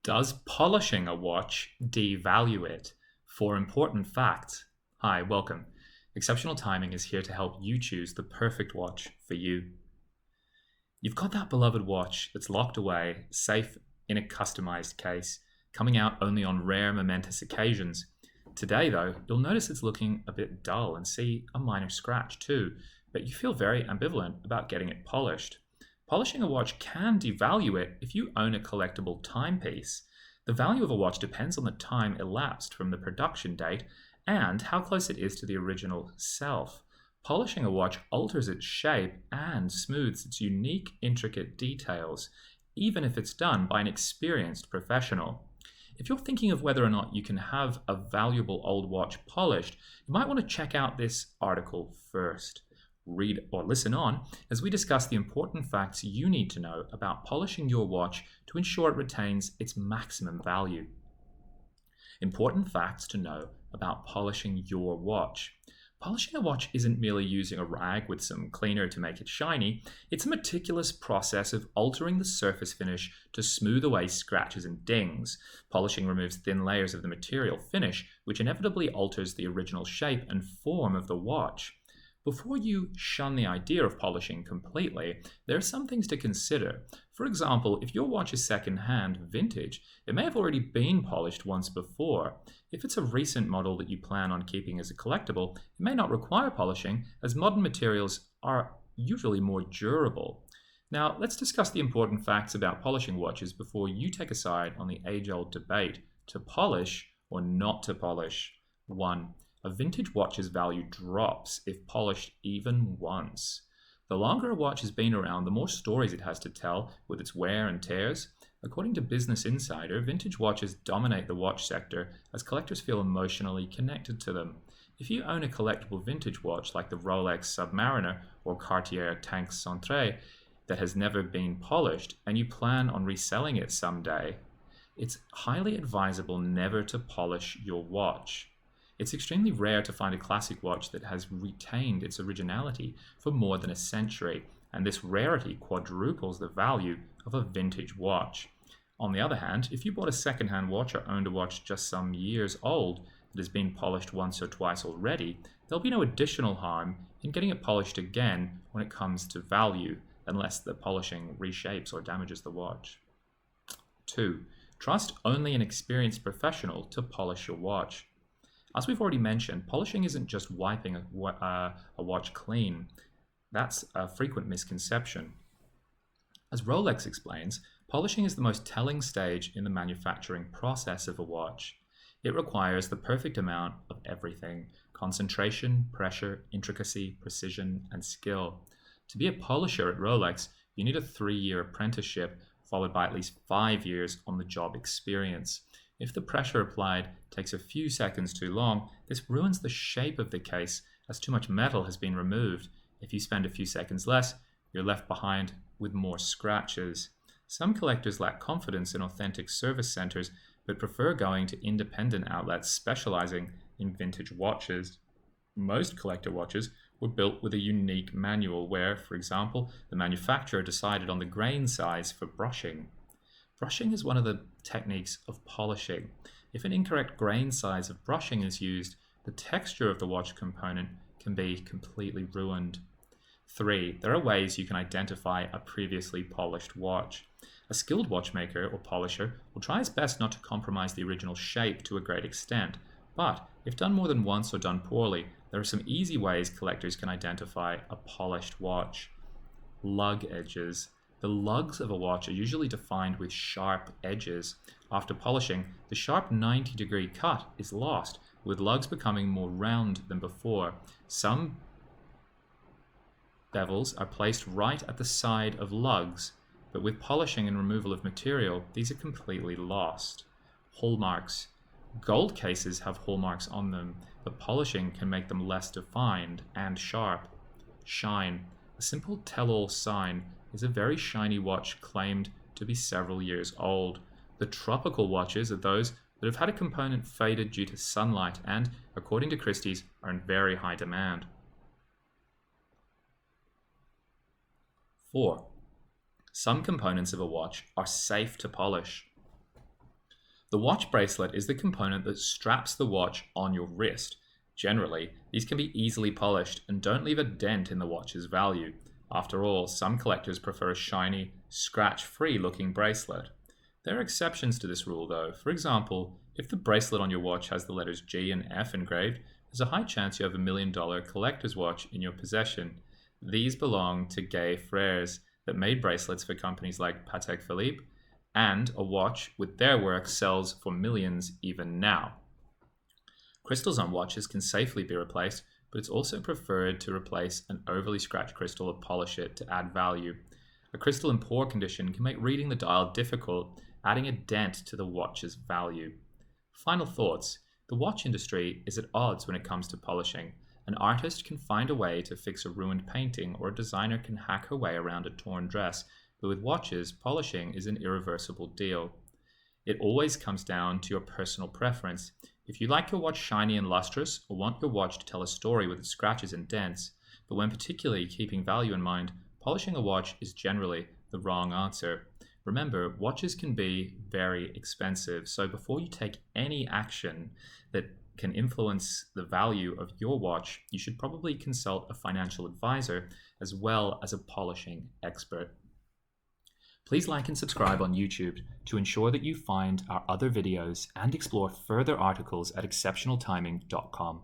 Does polishing a watch devalue it? 4 important facts. Hi, welcome. Exceptional Timing is here to help you choose the perfect watch for you. You've got that beloved watch that's locked away, safe in a customized case, coming out only on rare momentous occasions. Today, though, you'll notice it's looking a bit dull and see a minor scratch too, but you feel very ambivalent about getting it polished. Polishing a watch can devalue it if you own a collectible timepiece. The value of a watch depends on the time elapsed from the production date and how close it is to the original self. Polishing a watch alters its shape and smooths its unique, intricate details, even if it's done by an experienced professional. If you're thinking of whether or not you can have a valuable old watch polished, you might want to check out this article first. Read or listen on as we discuss the important facts you need to know about polishing your watch to ensure it retains its maximum value. Important facts to know about polishing your watch. Polishing a watch isn't merely using a rag with some cleaner to make it shiny. It's a meticulous process of altering the surface finish to smooth away scratches and dings. Polishing removes thin layers of the material finish, which inevitably alters the original shape and form of the watch. Before you shun the idea of polishing completely, there are some things to consider. For example, if your watch is second-hand, vintage, it may have already been polished once before. If it's a recent model that you plan on keeping as a collectible, it may not require polishing, as modern materials are usually more durable. Now, let's discuss the important facts about polishing watches before you take a side on the age-old debate to polish or not to polish. 1. A vintage watch's value drops if polished even once. The longer a watch has been around, the more stories it has to tell with its wear and tears. According to Business Insider, vintage watches dominate the watch sector as collectors feel emotionally connected to them. If you own a collectible vintage watch like the Rolex Submariner or Cartier Tank Centre that has never been polished and you plan on reselling it someday, it's highly advisable never to polish your watch. It's extremely rare to find a classic watch that has retained its originality for more than a century, and this rarity quadruples the value of a vintage watch. On the other hand, if you bought a second-hand watch or owned a watch just some years old that has been polished once or twice already, there'll be no additional harm in getting it polished again when it comes to value, unless the polishing reshapes or damages the watch. 2. Trust only an experienced professional to polish your watch. As we've already mentioned, polishing isn't just wiping a watch clean. That's a frequent misconception. As Rolex explains, polishing is the most telling stage in the manufacturing process of a watch. It requires the perfect amount of everything: concentration, pressure, intricacy, precision, and skill. To be a polisher at Rolex, you need a 3-year apprenticeship followed by at least 5 years on-the-job experience. If the pressure applied takes a few seconds too long, this ruins the shape of the case as too much metal has been removed. If you spend a few seconds less, you're left behind with more scratches. Some collectors lack confidence in authentic service centers but prefer going to independent outlets specializing in vintage watches. Most collector watches were built with a unique manual where, for example, the manufacturer decided on the grain size for brushing. Brushing is one of the techniques of polishing. If an incorrect grain size of brushing is used, the texture of the watch component can be completely ruined. 3. There are ways you can identify a previously polished watch. A skilled watchmaker or polisher will try his best not to compromise the original shape to a great extent, but if done more than once or done poorly, there are some easy ways collectors can identify a polished watch. Lug edges. The lugs of a watch are usually defined with sharp edges. After polishing, the sharp 90-degree cut is lost, with lugs becoming more round than before. Some bevels are placed right at the side of lugs, but with polishing and removal of material, these are completely lost. Hallmarks. Gold cases have hallmarks on them, but polishing can make them less defined and sharp. Shine. A simple tell-all sign is a very shiny watch claimed to be several years old. The tropical watches are those that have had a component faded due to sunlight and, according to Christie's, are in very high demand. 4. Some components of a watch are safe to polish. The watch bracelet is the component that straps the watch on your wrist. Generally, these can be easily polished and don't leave a dent in the watch's value. After all, some collectors prefer a shiny, scratch-free looking bracelet. There are exceptions to this rule though. For example, if the bracelet on your watch has the letters G and F engraved, there's a high chance you have a $1 million collector's watch in your possession. These belong to gay frères that made bracelets for companies like Patek Philippe, and a watch with their work sells for millions even now. Crystals on watches can safely be replaced, but it's also preferred to replace an overly scratched crystal or polish it to add value. A crystal in poor condition can make reading the dial difficult, adding a dent to the watch's value. Final thoughts. The watch industry is at odds when it comes to polishing. An artist can find a way to fix a ruined painting, or a designer can hack her way around a torn dress. But with watches, polishing is an irreversible deal. It always comes down to your personal preference. If you like your watch shiny and lustrous, or want your watch to tell a story with its scratches and dents, but when particularly keeping value in mind, polishing a watch is generally the wrong answer. Remember, watches can be very expensive, so before you take any action that can influence the value of your watch, you should probably consult a financial advisor as well as a polishing expert. Please like and subscribe on YouTube to ensure that you find our other videos and explore further articles at exceptionaltiming.com.